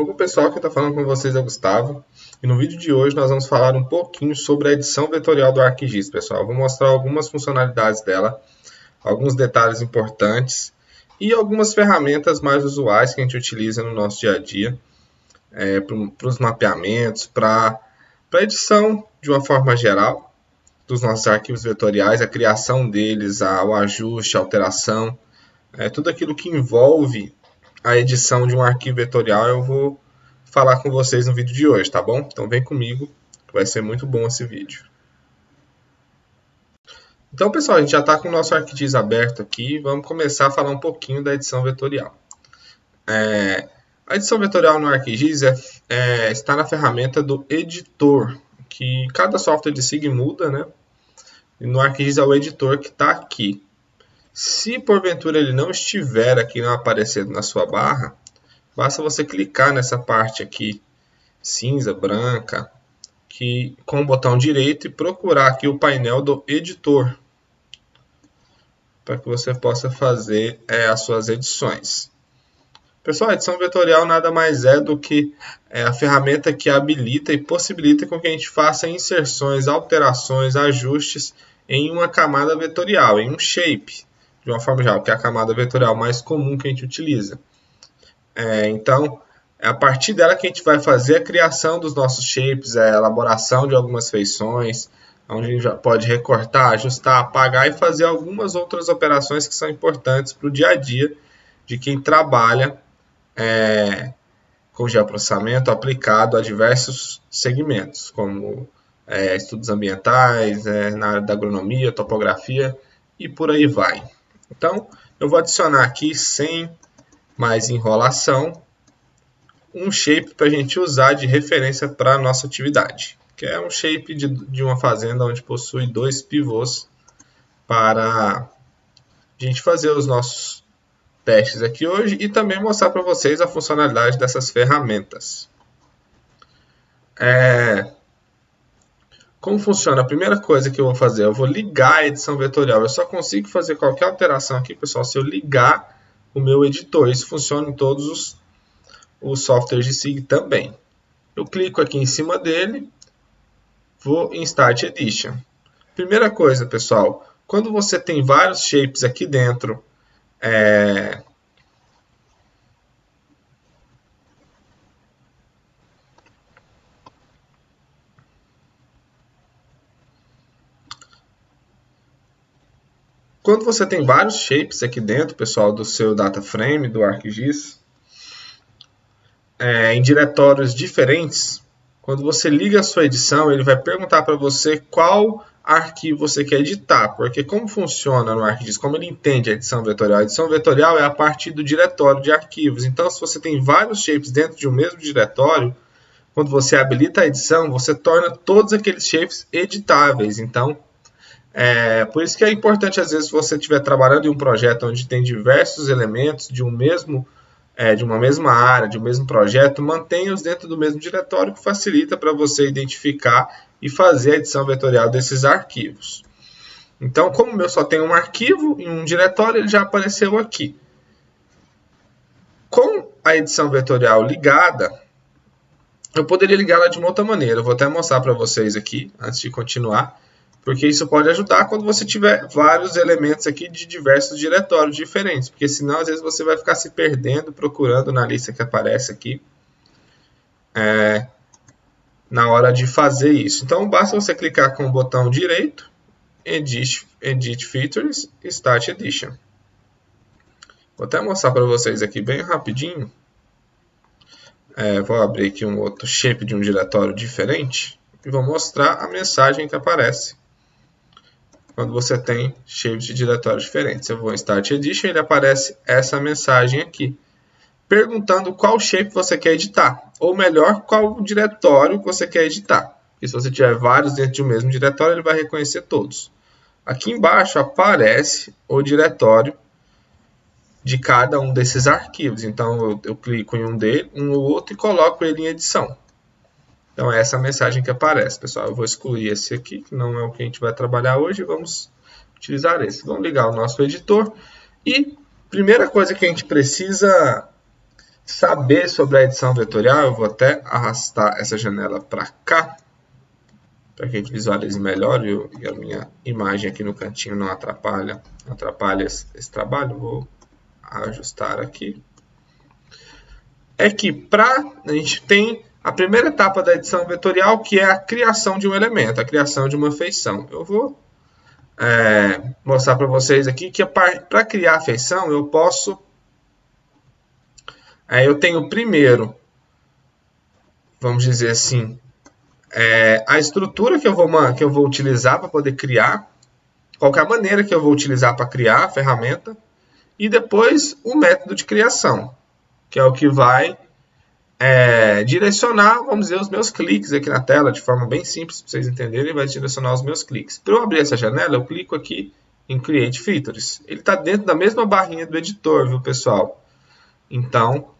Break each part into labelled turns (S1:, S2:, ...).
S1: Bom, pessoal, quem está falando com vocês é o Gustavo. E no vídeo de hoje nós vamos falar um pouquinho sobre a edição vetorial do ArcGIS, pessoal. Eu vou mostrar algumas funcionalidades dela, alguns detalhes importantes e algumas ferramentas mais usuais que a gente utiliza no nosso dia a dia, para os mapeamentos, para a edição de uma forma geral dos nossos arquivos vetoriais, a criação deles, o ajuste, a alteração, tudo aquilo que envolve a edição de um arquivo vetorial eu vou falar com vocês no vídeo de hoje, tá bom? Então vem comigo, que vai ser muito bom esse vídeo. Então, pessoal, a gente já está com o nosso ArcGIS aberto aqui. Vamos começar a falar um pouquinho da edição vetorial. A edição vetorial no ArcGIS está na ferramenta do editor, que cada software de SIG muda, né? E no ArcGIS é o editor que está aqui. Se porventura ele não estiver aqui, não aparecendo na sua barra, basta você clicar nessa parte aqui, cinza, branca, com o botão direito e procurar aqui o painel do editor, para que você possa fazer as suas edições. Pessoal, a edição vetorial nada mais é do que a ferramenta que habilita e possibilita com que a gente faça inserções, alterações, ajustes em uma camada vetorial, em um shape, de uma forma geral, que é a camada vetorial mais comum que a gente utiliza. Então, é a partir dela que a gente vai fazer a criação dos nossos shapes, a elaboração de algumas feições, onde a gente já pode recortar, ajustar, apagar e fazer algumas outras operações que são importantes para o dia a dia de quem trabalha com geoprocessamento aplicado a diversos segmentos, como estudos ambientais, na área da agronomia, topografia e por aí vai. Então, eu vou adicionar aqui, sem mais enrolação, um shape para a gente usar de referência para a nossa atividade, que é um shape de uma fazenda onde possui 2 pivôs para a gente fazer os nossos testes aqui hoje e também mostrar para vocês a funcionalidade dessas ferramentas. Como funciona? A primeira coisa que eu vou fazer, eu vou ligar a edição vetorial. Eu só consigo fazer qualquer alteração aqui, pessoal, se eu ligar o meu editor. Isso funciona em todos os softwares de SIG também. Eu clico aqui em cima dele, vou em Start Edition. Primeira coisa, pessoal, quando você tem vários shapes aqui dentro, quando você tem vários shapes aqui dentro, pessoal, do seu data frame, do ArcGIS, em diretórios diferentes, quando você liga a sua edição, ele vai perguntar para você qual arquivo você quer editar, porque como funciona no ArcGIS, como ele entende a edição vetorial? A edição vetorial é a partir do diretório de arquivos. Então, se você tem vários shapes dentro de um mesmo diretório, quando você habilita a edição, você torna todos aqueles shapes editáveis. Então, por isso que é importante, às vezes, se você estiver trabalhando em um projeto onde tem diversos elementos de uma mesma área, de um mesmo projeto, mantenha-os dentro do mesmo diretório, que facilita para você identificar e fazer a edição vetorial desses arquivos. Então, como o meu só tem um arquivo em um diretório, ele já apareceu aqui. Com a edição vetorial ligada, eu poderia ligá-la de uma outra maneira. Eu vou até mostrar para vocês aqui, antes de continuar, porque isso pode ajudar quando você tiver vários elementos aqui de diversos diretórios diferentes, porque senão às vezes você vai ficar se perdendo procurando na lista que aparece aqui na hora de fazer isso. Então basta você clicar com o botão direito, Edit Features, Start Edition. Vou até mostrar para vocês aqui bem rapidinho. Vou abrir aqui um outro shape de um diretório diferente e vou mostrar a mensagem que aparece quando você tem shapes de diretórios diferentes. Eu vou em Start Edition e ele aparece essa mensagem aqui, perguntando qual shape você quer editar, ou melhor, qual diretório que você quer editar. E se você tiver vários dentro de um mesmo diretório, ele vai reconhecer todos. Aqui embaixo aparece o diretório de cada um desses arquivos. Então eu clico em um no outro e coloco ele em edição. Então, é essa a mensagem que aparece, pessoal. Eu vou excluir esse aqui, que não é o que a gente vai trabalhar hoje. Vamos utilizar esse. Vamos ligar o nosso editor. E, primeira coisa que a gente precisa saber sobre a edição vetorial, eu vou até arrastar essa janela para cá, para que a gente visualize melhor e a minha imagem aqui no cantinho não atrapalha esse trabalho. Vou ajustar aqui. É que a gente tem a primeira etapa da edição vetorial, que é a criação de um elemento, a criação de uma feição. Eu vou mostrar para vocês aqui que para criar a feição eu posso... eu tenho primeiro, vamos dizer assim, a estrutura que eu vou utilizar para poder criar, qual que é a maneira que eu vou utilizar para criar a ferramenta, e depois o método de criação, que é o que vai direcionar, vamos dizer, os meus cliques aqui na tela, de forma bem simples, para vocês entenderem, vai direcionar os meus cliques. Para eu abrir essa janela, eu clico aqui em Create Features. Ele está dentro da mesma barrinha do editor, viu, pessoal? Então,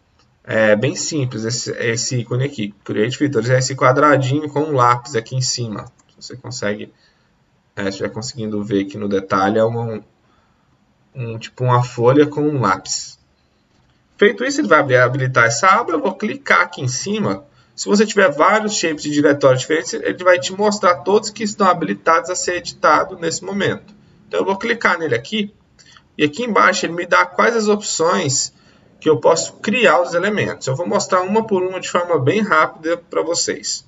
S1: é bem simples esse ícone aqui. Create Features é esse quadradinho com um lápis aqui em cima. Você consegue, se estiver conseguindo ver aqui no detalhe, é tipo uma folha com um lápis. Feito isso, ele vai habilitar essa aba. Eu vou clicar aqui em cima. Se você tiver vários shapes de diretório diferentes, ele vai te mostrar todos que estão habilitados a ser editado nesse momento. Então, eu vou clicar nele aqui. E aqui embaixo, ele me dá quais as opções que eu posso criar os elementos. Eu vou mostrar uma por uma de forma bem rápida para vocês.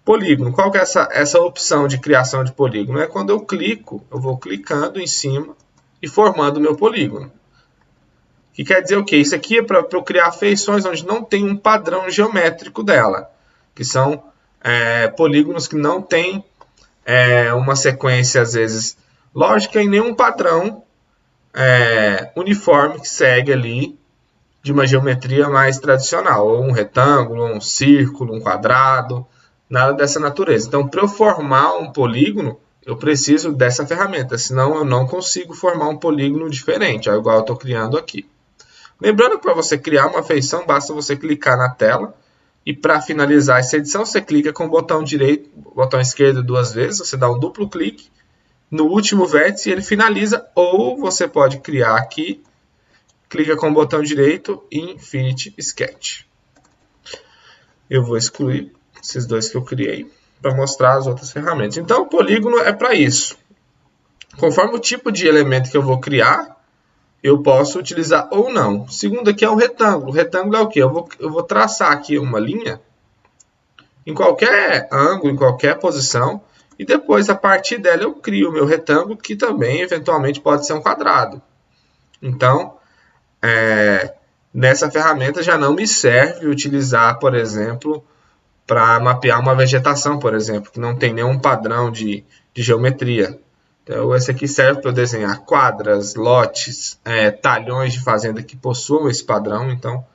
S1: Polígono. Qual que é essa opção de criação de polígono? É quando eu clico, eu vou clicando em cima e formando o meu polígono. Que quer dizer o quê? Isso aqui é para eu criar feições onde não tem um padrão geométrico dela. Que são polígonos que não tem uma sequência, às vezes, lógica e nenhum padrão uniforme que segue ali de uma geometria mais tradicional. Ou um retângulo, um círculo, um quadrado, nada dessa natureza. Então, para eu formar um polígono, eu preciso dessa ferramenta. Senão, eu não consigo formar um polígono diferente, igual eu estou criando aqui. Lembrando que para você criar uma feição, basta você clicar na tela e para finalizar essa edição, você clica com o botão esquerdo 2 vezes, você dá um duplo clique no último vértice e ele finaliza, ou você pode criar aqui, clica com o botão direito e Infinite Sketch. Eu vou excluir esses dois que eu criei para mostrar as outras ferramentas. Então, o polígono é para isso. Conforme o tipo de elemento que eu vou criar, eu posso utilizar ou não. O segundo aqui é o retângulo. O retângulo é o quê? Eu vou traçar aqui uma linha em qualquer ângulo, em qualquer posição, e depois, a partir dela, eu crio o meu retângulo, que também, eventualmente, pode ser um quadrado. Então, nessa ferramenta já não me serve utilizar, por exemplo, para mapear uma vegetação, por exemplo, que não tem nenhum padrão de geometria. Então, esse aqui serve para eu desenhar quadras, lotes, talhões de fazenda que possuam esse padrão. Então,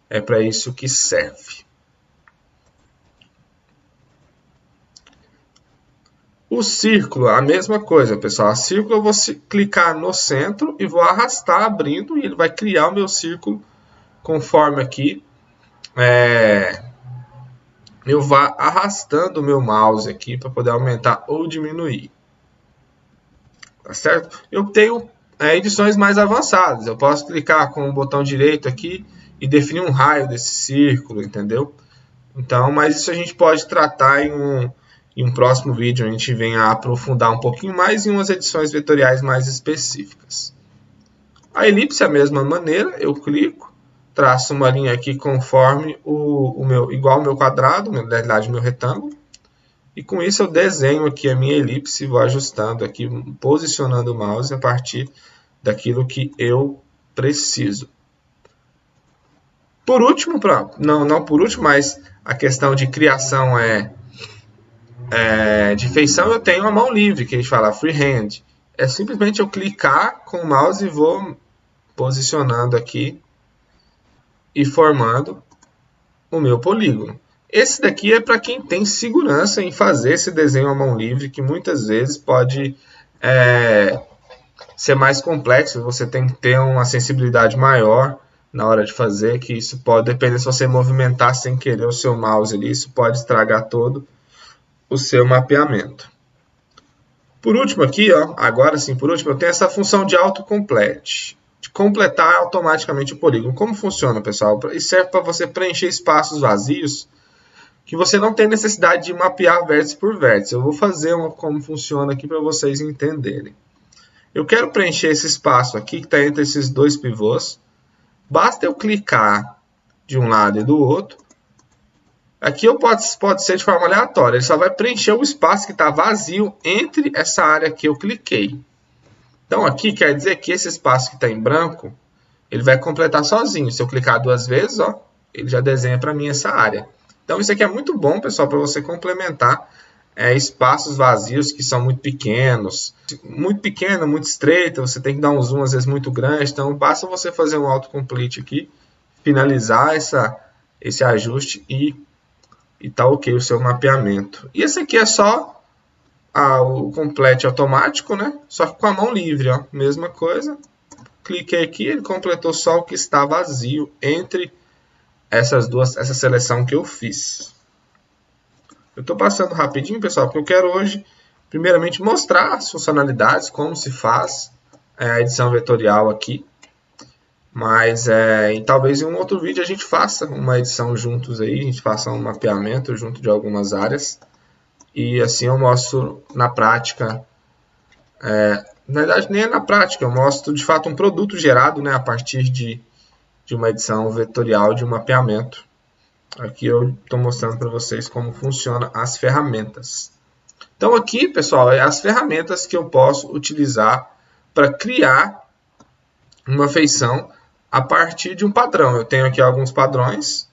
S1: é para isso que serve. O círculo, a mesma coisa, pessoal. O círculo eu vou clicar no centro e vou arrastar abrindo e ele vai criar o meu círculo conforme aqui eu vá arrastando o meu mouse aqui para poder aumentar ou diminuir. Tá certo? Eu tenho edições mais avançadas. Eu posso clicar com o botão direito aqui e definir um raio desse círculo, entendeu? Então, mas isso a gente pode tratar em um próximo vídeo. A gente vem a aprofundar um pouquinho mais em umas edições vetoriais mais específicas. A elipse é a mesma maneira. Eu clico, traço uma linha aqui conforme igual ao meu quadrado, na verdade, o meu retângulo. E com isso eu desenho aqui a minha elipse, vou ajustando aqui, posicionando o mouse a partir daquilo que eu preciso. Por último, não por último, mas a questão de criação de feição, eu tenho a mão livre, que a gente fala freehand. É simplesmente eu clicar com o mouse e vou posicionando aqui e formando o meu polígono. Esse daqui é para quem tem segurança em fazer esse desenho à mão livre, que muitas vezes pode ser mais complexo, você tem que ter uma sensibilidade maior na hora de fazer, que isso pode, depender se você movimentar sem querer o seu mouse ali, isso pode estragar todo o seu mapeamento. Por último aqui, agora sim, por último, eu tenho essa função de autocomplete. de completar automaticamente o polígono. Como funciona, pessoal? Isso serve para você preencher espaços vazios que você não tem necessidade de mapear vértice por vértice. Eu vou fazer como funciona aqui para vocês entenderem. Eu quero preencher esse espaço aqui que está entre esses dois pivôs. Basta eu clicar de um lado e do outro. Aqui pode ser de forma aleatória. Ele só vai preencher o espaço que está vazio entre essa área que eu cliquei. Então aqui quer dizer que esse espaço que está em branco, ele vai completar sozinho. Se eu clicar duas vezes, ó, ele já desenha para mim essa área. Então isso aqui é muito bom, pessoal, para você complementar espaços vazios que são muito pequenos. Muito pequeno, muito estreito, você tem que dar um zoom às vezes muito grande. Então basta você fazer um autocomplete aqui, finalizar esse ajuste e tá ok o seu mapeamento. E esse aqui é só o complete automático, né? Só que com a mão livre, ó. Mesma coisa. Cliquei aqui, ele completou só o que está vazio entre essa seleção que eu fiz. Eu estou passando rapidinho, pessoal, porque eu quero hoje, primeiramente, mostrar as funcionalidades, como se faz a edição vetorial aqui. Mas talvez em um outro vídeo a gente faça uma edição juntos aí, a gente faça um mapeamento junto de algumas áreas. E assim eu mostro na prática, na verdade nem é na prática, eu mostro de fato um produto gerado, né, a partir de uma edição vetorial de um mapeamento. Aqui eu estou mostrando para vocês como funcionam as ferramentas. Então aqui, pessoal, é as ferramentas que eu posso utilizar para criar uma feição a partir de um padrão. Eu tenho aqui alguns padrões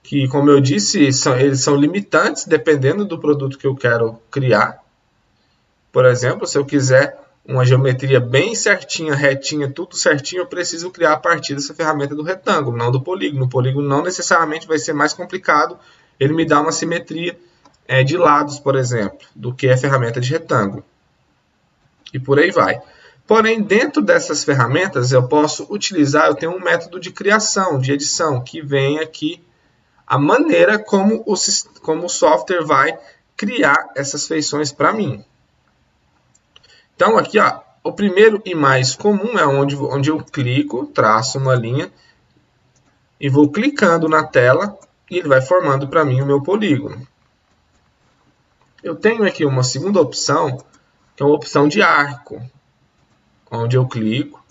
S1: que, como eu disse, eles são limitantes dependendo do produto que eu quero criar. Por exemplo, se eu quiser uma geometria bem certinha, retinha, tudo certinho, eu preciso criar a partir dessa ferramenta do retângulo, não do polígono. O polígono não necessariamente vai ser mais complicado, ele me dá uma simetria de lados, por exemplo, do que a ferramenta de retângulo. E por aí vai. Porém, dentro dessas ferramentas, eu posso utilizar, eu tenho um método de criação, de edição, que vem aqui a maneira como o software vai criar essas feições para mim. Então, aqui, ó, o primeiro e mais comum é onde eu clico, traço uma linha e vou clicando na tela e ele vai formando para mim o meu polígono. Eu tenho aqui uma segunda opção, que é uma opção de arco, onde eu clico,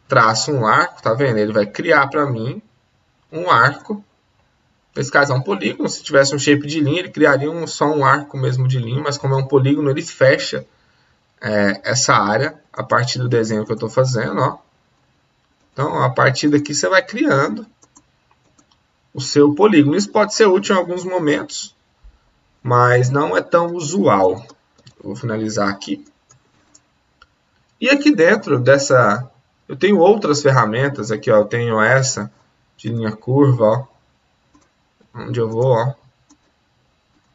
S1: traço um arco, tá vendo? Ele vai criar para mim um arco. Nesse caso é um polígono, se tivesse um shape de linha, ele criaria só um arco mesmo de linha, mas como é um polígono, ele fecha essa área a partir do desenho que eu estou fazendo, ó. Então, a partir daqui você vai criando o seu polígono. Isso pode ser útil em alguns momentos, mas não é tão usual. Eu vou finalizar aqui. E aqui dentro eu tenho outras ferramentas. Aqui, ó, eu tenho essa de linha curva, ó, onde eu vou, ó,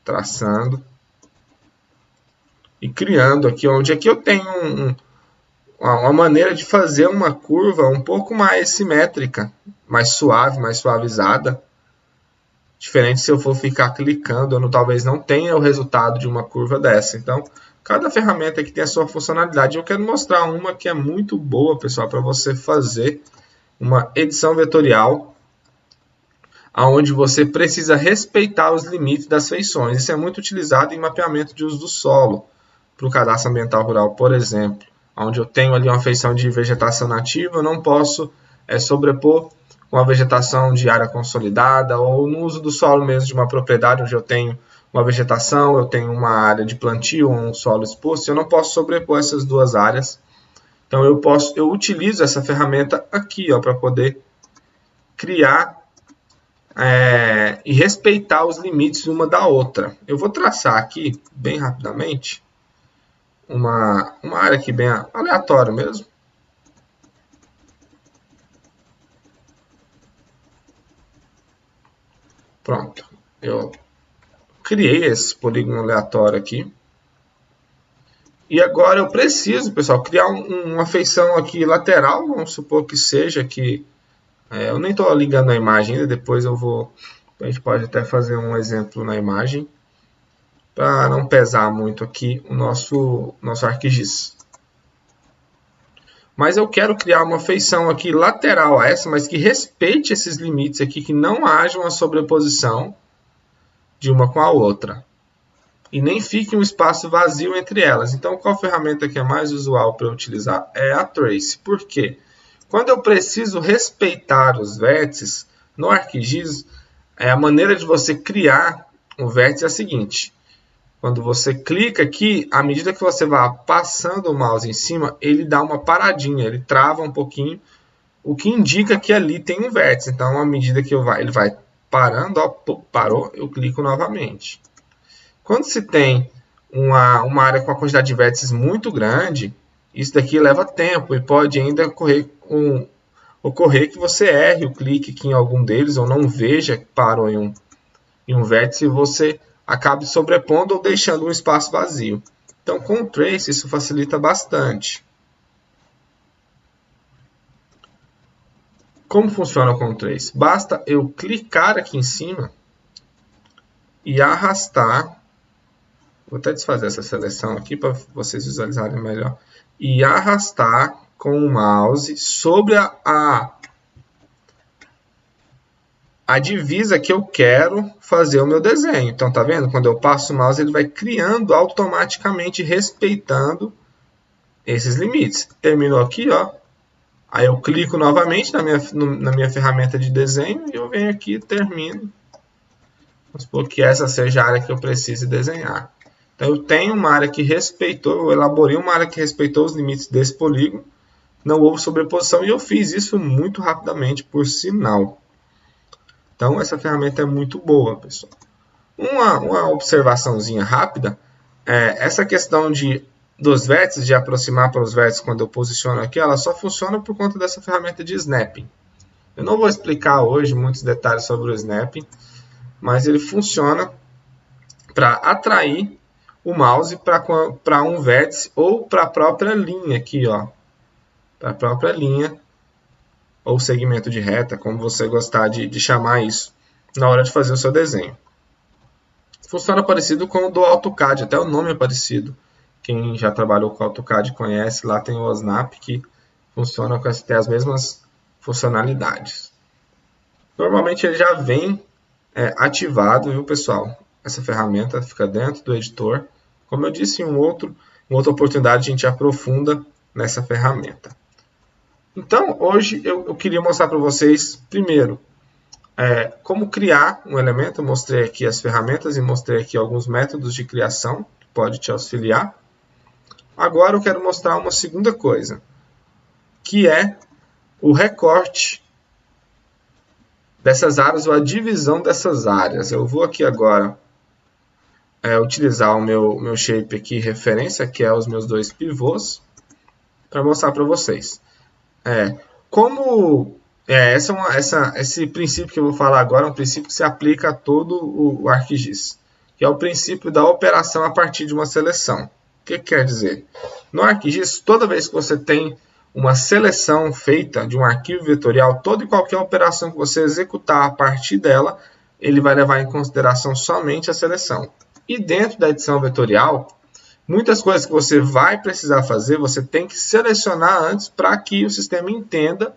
S1: traçando e criando aqui, onde aqui eu tenho uma maneira de fazer uma curva um pouco mais simétrica, mais suave, mais suavizada. Diferente se eu for ficar clicando, eu talvez não tenha o resultado de uma curva dessa. Então, cada ferramenta aqui tem a sua funcionalidade. Eu quero mostrar uma que é muito boa, pessoal, para você fazer uma edição vetorial, onde você precisa respeitar os limites das feições. Isso é muito utilizado em mapeamento de uso do solo, para o cadastro ambiental rural, por exemplo, onde eu tenho ali uma feição de vegetação nativa, eu não posso sobrepor com a vegetação de área consolidada, ou no uso do solo mesmo de uma propriedade, onde eu tenho uma vegetação, eu tenho uma área de plantio, um solo exposto, eu não posso sobrepor essas duas áreas. Então eu utilizo essa ferramenta aqui, ó, para poder criar e respeitar os limites uma da outra. Eu vou traçar aqui, bem rapidamente, uma área aqui bem aleatória mesmo. Pronto, eu criei esse polígono aleatório aqui. E agora eu preciso, pessoal, criar uma feição aqui lateral, vamos supor que seja aqui. Eu nem estou ligando a imagem ainda, depois a gente pode até fazer um exemplo na imagem, para não pesar muito aqui o nosso ArcGIS. Mas eu quero criar uma feição aqui lateral a essa, mas que respeite esses limites aqui, que não haja uma sobreposição de uma com a outra. E nem fique um espaço vazio entre elas. Então, qual ferramenta que é mais usual para eu utilizar? É a Trace. Por quê? Quando eu preciso respeitar os vértices, no ArcGIS, a maneira de você criar um vértice é a seguinte. Quando você clica aqui, à medida que você vai passando o mouse em cima, ele dá uma paradinha, ele trava um pouquinho, o que indica que ali tem um vértice. Então, à medida que ele vai parando, ó, parou, eu clico novamente. Quando se tem uma área com a quantidade de vértices muito grande, isso daqui leva tempo e pode ainda ocorrer que você erre o clique aqui em algum deles ou não veja que parou em um vértice e você acabe sobrepondo ou deixando um espaço vazio. Então, com o Trace, isso facilita bastante. Como funciona com o Trace? Basta eu clicar aqui em cima e arrastar. Vou até desfazer essa seleção aqui para vocês visualizarem melhor. E arrastar com o mouse sobre a divisa que eu quero fazer o meu desenho. Então, tá vendo? Quando eu passo o mouse, ele vai criando automaticamente, respeitando esses limites. Terminou aqui, ó. Aí eu clico novamente na minha ferramenta de desenho e eu venho aqui e termino. Vamos supor que essa seja a área que eu precise desenhar. Então, eu tenho uma área que respeitou, eu elaborei uma área que respeitou os limites desse polígono. Não houve sobreposição e eu fiz isso muito rapidamente, por sinal. Então, essa ferramenta é muito boa, pessoal. Uma observaçãozinha rápida, essa questão dos vértices, de aproximar para os vértices quando eu posiciono aqui, ela só funciona por conta dessa ferramenta de snapping. Eu não vou explicar hoje muitos detalhes sobre o snapping, mas ele funciona para atrair o mouse para um vértice ou para a própria linha aqui, ó. Para a própria linha ou segmento de reta, como você gostar de chamar isso, na hora de fazer o seu desenho. Funciona parecido com o do AutoCAD, até o nome é parecido. Quem já trabalhou com AutoCAD conhece, lá tem o Snap, que funciona com as mesmas funcionalidades. Normalmente ele já vem ativado, viu, pessoal? Essa ferramenta fica dentro do editor. Como eu disse, em outra oportunidade a gente aprofunda nessa ferramenta. Então, hoje eu queria mostrar para vocês, primeiro, como criar um elemento. Eu mostrei aqui as ferramentas e mostrei aqui alguns métodos de criação que pode te auxiliar. Agora eu quero mostrar uma segunda coisa, que é o recorte dessas áreas ou a divisão dessas áreas. Eu vou aqui agora utilizar o meu shape aqui, referência, que é os meus dois pivôs, para mostrar para vocês. Esse princípio que eu vou falar agora é um princípio que se aplica a todo o ArcGIS, que é o princípio da operação a partir de uma seleção. O que quer dizer? No ArcGIS, toda vez que você tem uma seleção feita de um arquivo vetorial, toda e qualquer operação que você executar a partir dela, ele vai levar em consideração somente a seleção. E dentro da edição vetorial, muitas coisas que você vai precisar fazer, você tem que selecionar antes para que o sistema entenda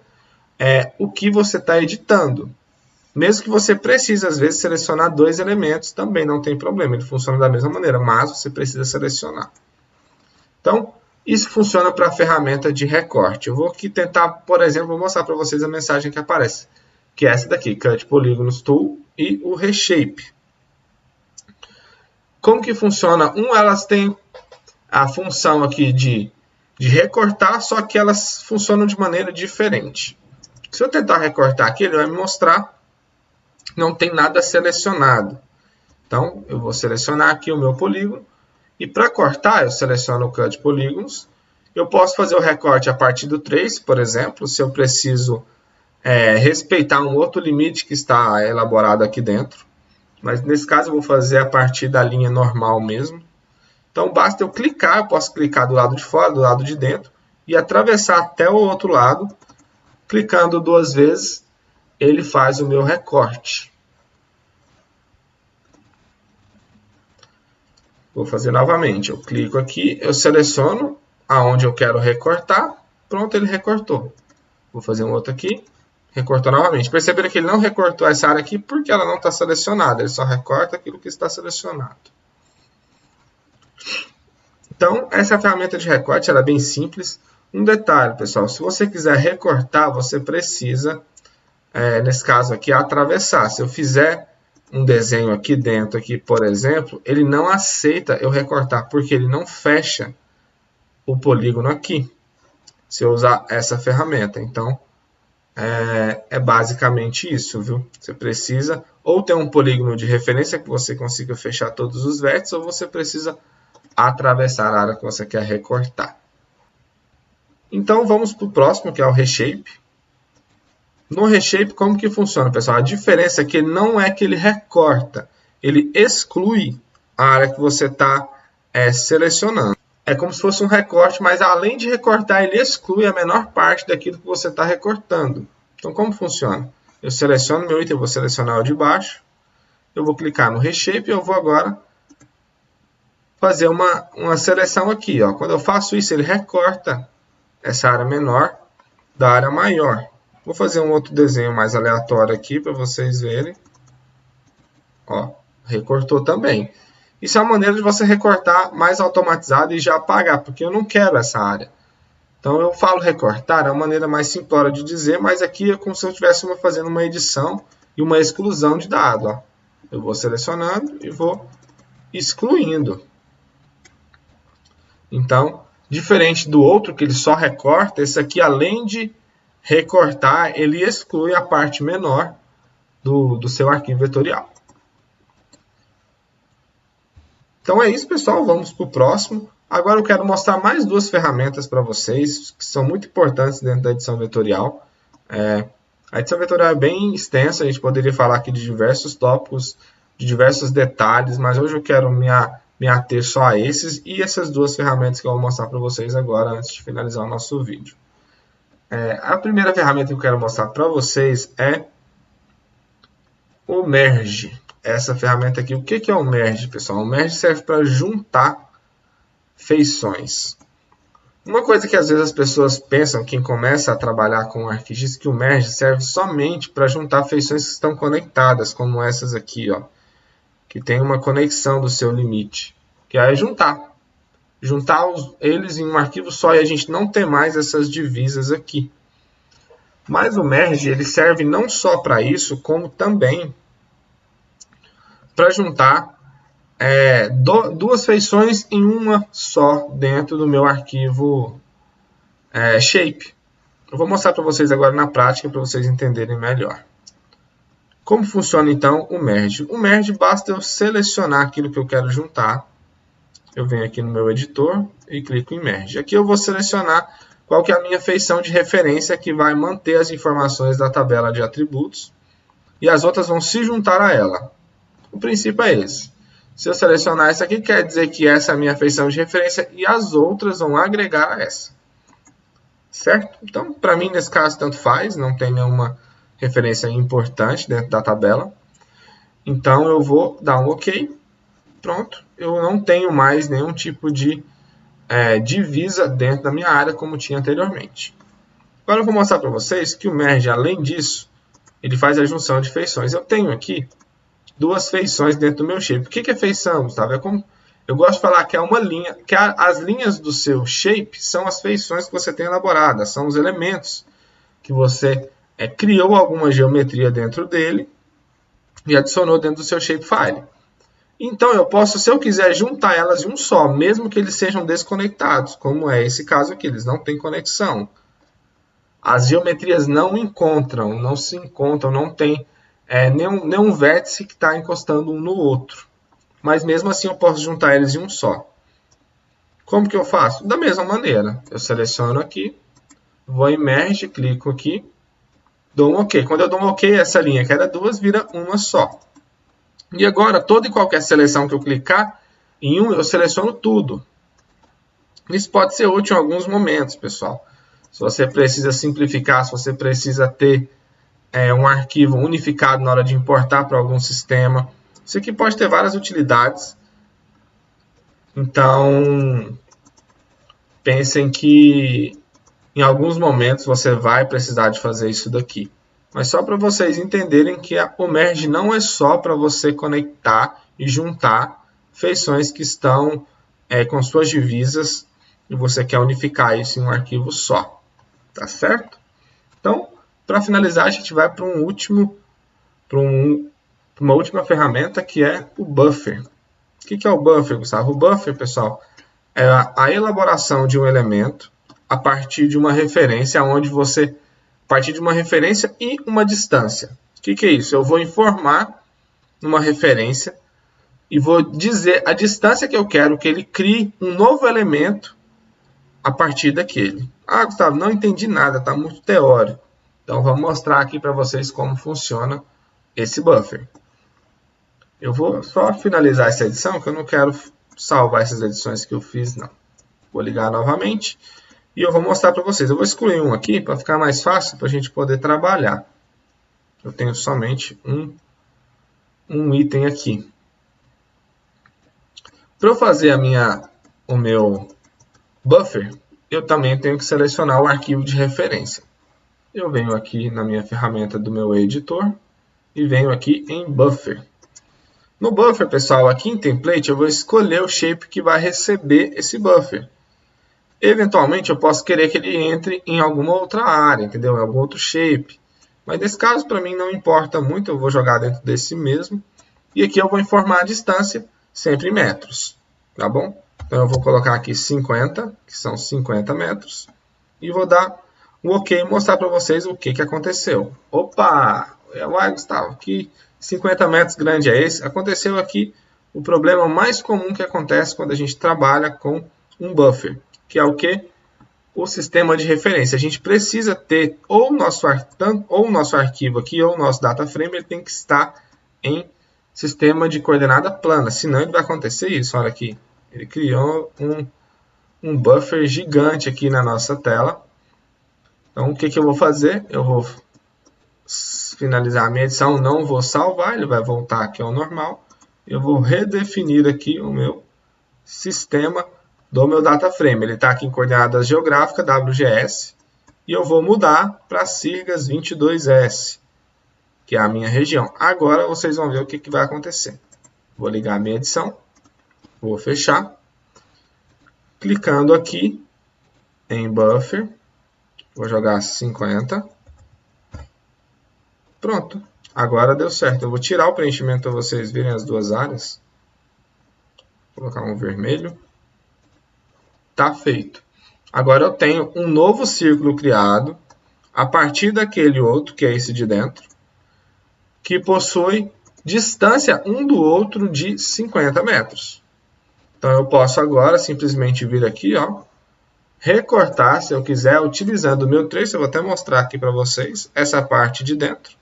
S1: o que você está editando. Mesmo que você precise, às vezes, selecionar dois elementos, também não tem problema, ele funciona da mesma maneira, mas você precisa selecionar. Então, isso funciona para a ferramenta de recorte. Eu vou aqui tentar, por exemplo, mostrar para vocês a mensagem que aparece, que é essa daqui, Cut Polygons Tool e o Reshape. Como que funciona? Elas têm a função aqui de recortar, só que elas funcionam de maneira diferente. Se eu tentar recortar aqui, ele vai me mostrar que não tem nada selecionado. Então, eu vou selecionar aqui o meu polígono. E para cortar, eu seleciono o Cut Polygons. Eu posso fazer o recorte a partir do Trace, por exemplo, se eu preciso respeitar um outro limite que está elaborado aqui dentro. Mas nesse caso eu vou fazer a partir da linha normal mesmo. Então basta eu clicar, eu posso clicar do lado de fora, do lado de dentro, e atravessar até o outro lado. Clicando duas vezes, ele faz o meu recorte. Vou fazer novamente. Eu clico aqui, eu seleciono aonde eu quero recortar Pronto, ele recortou. Vou fazer um outro aqui. Recortou novamente. Perceberam que ele não recortou essa área aqui porque ela não está selecionada. Ele só recorta aquilo que está selecionado. Então, essa ferramenta de recorte ela é bem simples. Um detalhe, pessoal. Se você quiser recortar, você precisa, nesse caso aqui, atravessar. Se eu fizer um desenho aqui dentro, aqui, por exemplo, ele não aceita eu recortar, porque ele não fecha o polígono aqui, se eu usar essa ferramenta. Então, é basicamente isso, viu? Você precisa ou ter um polígono de referência que você consiga fechar todos os vértices, ou você precisa atravessar a área que você quer recortar. Então, vamos para o próximo, que é o Reshape. No Reshape, como que funciona, pessoal? A diferença é que não é que ele recorta, ele exclui a área que você está selecionando. É como se fosse um recorte, mas além de recortar, ele exclui a menor parte daquilo que você está recortando. Então, como funciona? Eu seleciono meu item, eu vou selecionar o de baixo, eu vou clicar no Reshape e eu vou agora fazer uma seleção aqui. Ó. Quando eu faço isso, ele recorta essa área menor da área maior. Vou fazer um outro desenho mais aleatório aqui para vocês verem. Ó, recortou também. Isso é uma maneira de você recortar mais automatizado e já apagar, porque eu não quero essa área. Então eu falo recortar, é uma maneira mais simplória de dizer, mas aqui é como se eu estivesse fazendo uma edição e uma exclusão de dado. Ó. Eu vou selecionando e vou excluindo. Então, diferente do outro que ele só recorta, esse aqui além de recortar, ele exclui a parte menor do seu arquivo vetorial. Então é isso, pessoal. Vamos para o próximo. Agora eu quero mostrar mais duas ferramentas para vocês, que são muito importantes dentro da edição vetorial. A edição vetorial é bem extensa, a gente poderia falar aqui de diversos tópicos, de diversos detalhes, mas hoje eu quero me ater só a esses e essas duas ferramentas que eu vou mostrar para vocês agora, antes de finalizar o nosso vídeo. A primeira ferramenta que eu quero mostrar para vocês é o Merge. Essa ferramenta aqui, o que é o Merge, pessoal? O Merge serve para juntar feições. Uma coisa que às vezes as pessoas pensam, quem começa a trabalhar com o ArcGIS, que o Merge serve somente para juntar feições que estão conectadas, como essas aqui, ó, que tem uma conexão do seu limite, que é juntar eles em um arquivo só e a gente não tem mais essas divisas aqui. Mas o Merge ele serve não só para isso, como também para juntar duas feições em uma só dentro do meu arquivo Shape. Eu vou mostrar para vocês agora na prática para vocês entenderem melhor. Como funciona então o Merge? O Merge basta eu selecionar aquilo que eu quero juntar. Eu venho aqui no meu editor e clico em Merge. Aqui eu vou selecionar qual que é a minha feição de referência que vai manter as informações da tabela de atributos e as outras vão se juntar a ela. O princípio é esse. Se eu selecionar essa aqui, quer dizer que essa é a minha feição de referência e as outras vão agregar a essa. Certo? Então, para mim, nesse caso, tanto faz, não tem nenhuma referência importante dentro da tabela. Então, eu vou dar um OK. Pronto. Eu não tenho mais nenhum tipo de divisa dentro da minha área, como tinha anteriormente. Agora eu vou mostrar para vocês que o Merge, além disso, ele faz a junção de feições. Eu tenho aqui duas feições dentro do meu shape. O que é feição, Gustavo? Eu gosto de falar que é uma linha, que as linhas do seu shape são as feições que você tem elaboradas, são os elementos que você criou alguma geometria dentro dele e adicionou dentro do seu shapefile. Então, eu posso, se eu quiser, juntar elas em um só, mesmo que eles sejam desconectados, como é esse caso aqui, eles não têm conexão. As geometrias não se encontram, não tem nenhum vértice que está encostando um no outro. Mas mesmo assim eu posso juntar eles em um só. Como que eu faço? Da mesma maneira. Eu seleciono aqui, vou em Merge, clico aqui, dou um OK. Quando eu dou um OK, essa linha que era duas vira uma só. E agora, toda e qualquer seleção que eu clicar em um, eu seleciono tudo. Isso pode ser útil em alguns momentos, pessoal. Se você precisa simplificar, se você precisa ter um arquivo unificado na hora de importar para algum sistema. Isso aqui pode ter várias utilidades. Então, pensem que em alguns momentos você vai precisar de fazer isso daqui. Mas só para vocês entenderem que o merge não é só para você conectar e juntar feições que estão com suas divisas e você quer unificar isso em um arquivo só. Tá certo? Então, para finalizar, a gente vai para uma última ferramenta que é o buffer. O que é o buffer, Gustavo? O buffer, pessoal, é a elaboração de um elemento a partir de uma referência e uma distância. O que é isso? Eu vou informar numa referência e vou dizer a distância que eu quero que ele crie um novo elemento a partir daquele. Ah, Gustavo, não entendi nada, está muito teórico. Então, vamos mostrar aqui para vocês como funciona esse buffer. Eu vou só finalizar essa edição, que eu não quero salvar essas edições que eu fiz, não. Vou ligar novamente e eu vou mostrar para vocês. Eu vou excluir um aqui para ficar mais fácil para a gente poder trabalhar. Eu tenho somente um item aqui. Para eu fazer o meu buffer, eu também tenho que selecionar o arquivo de referência. Eu venho aqui na minha ferramenta do meu editor e venho aqui em buffer. No buffer, pessoal, aqui em template, eu vou escolher o shape que vai receber esse buffer. Eventualmente, eu posso querer que ele entre em alguma outra área, entendeu? Em algum outro shape. Mas nesse caso, para mim, não importa muito. Eu vou jogar dentro desse mesmo. E aqui eu vou informar a distância, sempre em metros. Tá bom? Então, eu vou colocar aqui 50, que são 50 metros. E vou dar um OK e mostrar para vocês o que aconteceu. Opa! Uai, Gustavo, que 50 metros grande é esse? Aconteceu aqui o problema mais comum que acontece quando a gente trabalha com um buffer, que é o quê? O sistema de referência. A gente precisa ter ou o nosso arquivo aqui, ou o nosso data frame, ele tem que estar em sistema de coordenada plana, senão ele vai acontecer isso. Olha aqui, ele criou um buffer gigante aqui na nossa tela. Então, o que eu vou fazer? Eu vou finalizar a minha edição, não vou salvar, ele vai voltar aqui ao normal. Eu vou redefinir aqui o meu sistema do meu data frame. Ele está aqui em coordenadas geográficas, WGS, e eu vou mudar para Sirgas 22S, que é a minha região. Agora vocês vão ver o que vai acontecer. Vou ligar a minha edição, vou fechar, clicando aqui em Buffer, vou jogar 50. Pronto, agora deu certo. Eu vou tirar o preenchimento para vocês verem as duas áreas. Vou colocar um vermelho. Tá feito. Agora eu tenho um novo círculo criado a partir daquele outro, que é esse de dentro, que possui distância um do outro de 50 metros. Então eu posso agora simplesmente vir aqui, ó, recortar, se eu quiser, utilizando o meu trace. Eu vou até mostrar aqui para vocês essa parte de dentro.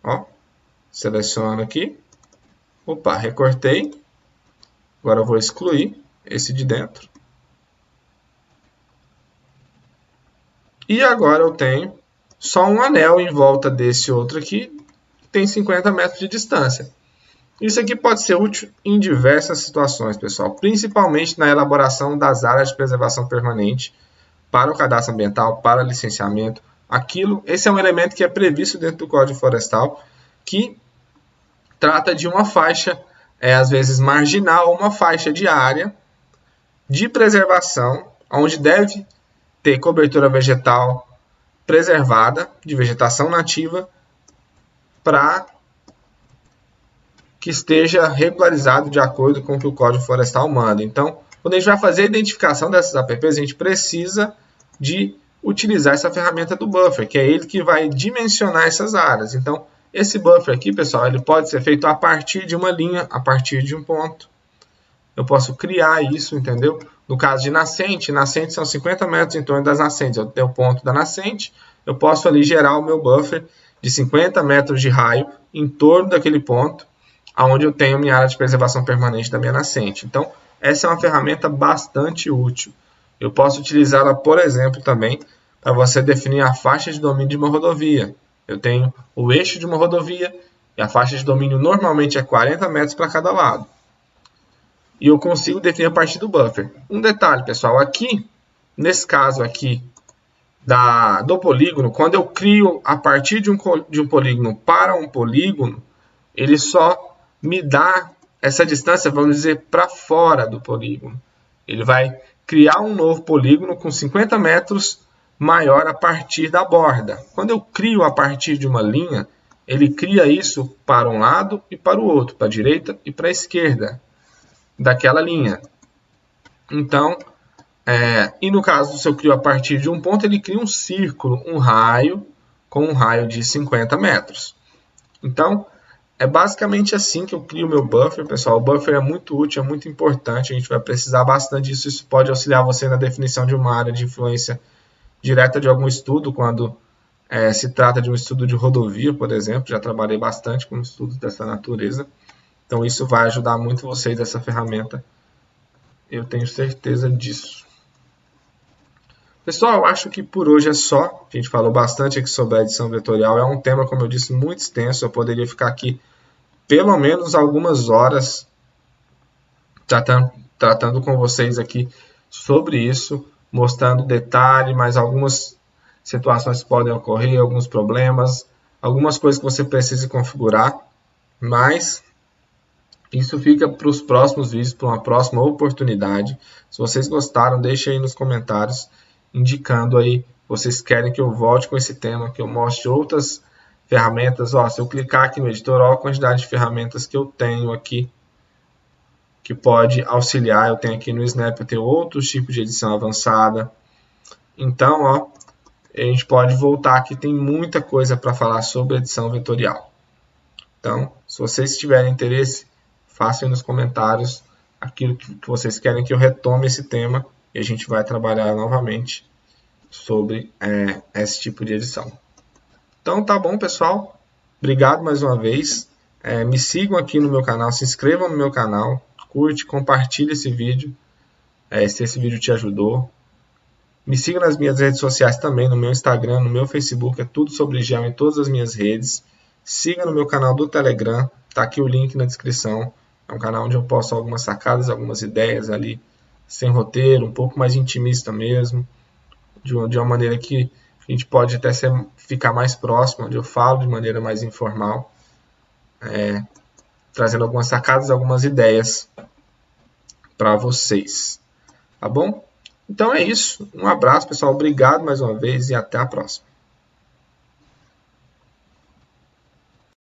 S1: Ó, seleciono aqui. Opa, recortei. Agora eu vou excluir esse de dentro. E agora eu tenho só um anel em volta desse outro aqui, que tem 50 metros de distância. Isso aqui pode ser útil em diversas situações, pessoal, principalmente na elaboração das áreas de preservação permanente para o cadastro ambiental, para licenciamento. Esse é um elemento que é previsto dentro do Código Florestal, que trata de uma faixa, às vezes marginal, uma faixa de área de preservação, onde deve ter cobertura vegetal preservada, de vegetação nativa, para que esteja regularizado de acordo com o que o Código Florestal manda. Então, quando a gente vai fazer a identificação dessas APPs, a gente precisa de utilizar essa ferramenta do buffer, que é ele que vai dimensionar essas áreas. Então, esse buffer aqui, pessoal, ele pode ser feito a partir de uma linha, a partir de um ponto. Eu posso criar isso, entendeu? No caso de nascente são 50 metros em torno das nascentes. Eu tenho o ponto da nascente, eu posso ali gerar o meu buffer de 50 metros de raio em torno daquele ponto, onde eu tenho minha área de preservação permanente da minha nascente. Então, essa é uma ferramenta bastante útil. Eu posso utilizá-la, por exemplo, também para você definir a faixa de domínio de uma rodovia. Eu tenho o eixo de uma rodovia e a faixa de domínio normalmente é 40 metros para cada lado. E eu consigo definir a partir do buffer. Um detalhe, pessoal, aqui, nesse caso aqui, do polígono, quando eu crio a partir de um polígono para um polígono, ele só me dá essa distância, vamos dizer, para fora do polígono. Ele vai criar um novo polígono com 50 metros maior a partir da borda. Quando eu crio a partir de uma linha, ele cria isso para um lado e para o outro, para a direita e para a esquerda daquela linha. Então, e no caso, se eu crio a partir de um ponto, ele cria um círculo, um raio, com um raio de 50 metros. Então, é basicamente assim que eu crio o meu buffer, pessoal. O buffer é muito útil, é muito importante, a gente vai precisar bastante disso. Isso pode auxiliar você na definição de uma área de influência direta de algum estudo, quando se trata de um estudo de rodovia, por exemplo. Já trabalhei bastante com estudos dessa natureza. Então, isso vai ajudar muito vocês, essa ferramenta. Eu tenho certeza disso. Pessoal, eu acho que por hoje é só. A gente falou bastante aqui sobre a edição vetorial. É um tema, como eu disse, muito extenso. Eu poderia ficar aqui pelo menos algumas horas tratando com vocês aqui sobre isso, mostrando detalhe, mas algumas situações podem ocorrer, alguns problemas, algumas coisas que você precisa configurar, mas isso fica para os próximos vídeos, para uma próxima oportunidade. Se vocês gostaram, deixem aí nos comentários, indicando aí, vocês querem que eu volte com esse tema, que eu mostre outras ferramentas. Se eu clicar aqui no editor, olha a quantidade de ferramentas que eu tenho aqui, que pode auxiliar. Eu tenho aqui no Snap, eu tenho outros tipos de edição avançada. Então, a gente pode voltar aqui, tem muita coisa para falar sobre edição vetorial. Então, se vocês tiverem interesse, façam aí nos comentários aquilo que vocês querem que eu retome esse tema, e a gente vai trabalhar novamente sobre esse tipo de edição. Então tá bom, pessoal. Obrigado mais uma vez. Me sigam aqui no meu canal, se inscrevam no meu canal, curte, compartilhe esse vídeo, se esse vídeo te ajudou. Me siga nas minhas redes sociais também, no meu Instagram, no meu Facebook, é tudo sobre gel em todas as minhas redes. Siga no meu canal do Telegram, tá aqui o link na descrição. É um canal onde eu posto algumas sacadas, algumas ideias ali, sem roteiro, um pouco mais intimista mesmo, de uma maneira que a gente pode até ficar mais próximo, onde eu falo de maneira mais informal, trazendo algumas sacadas, algumas ideias para vocês. Tá bom? Então é isso. Um abraço, pessoal. Obrigado mais uma vez e até a próxima.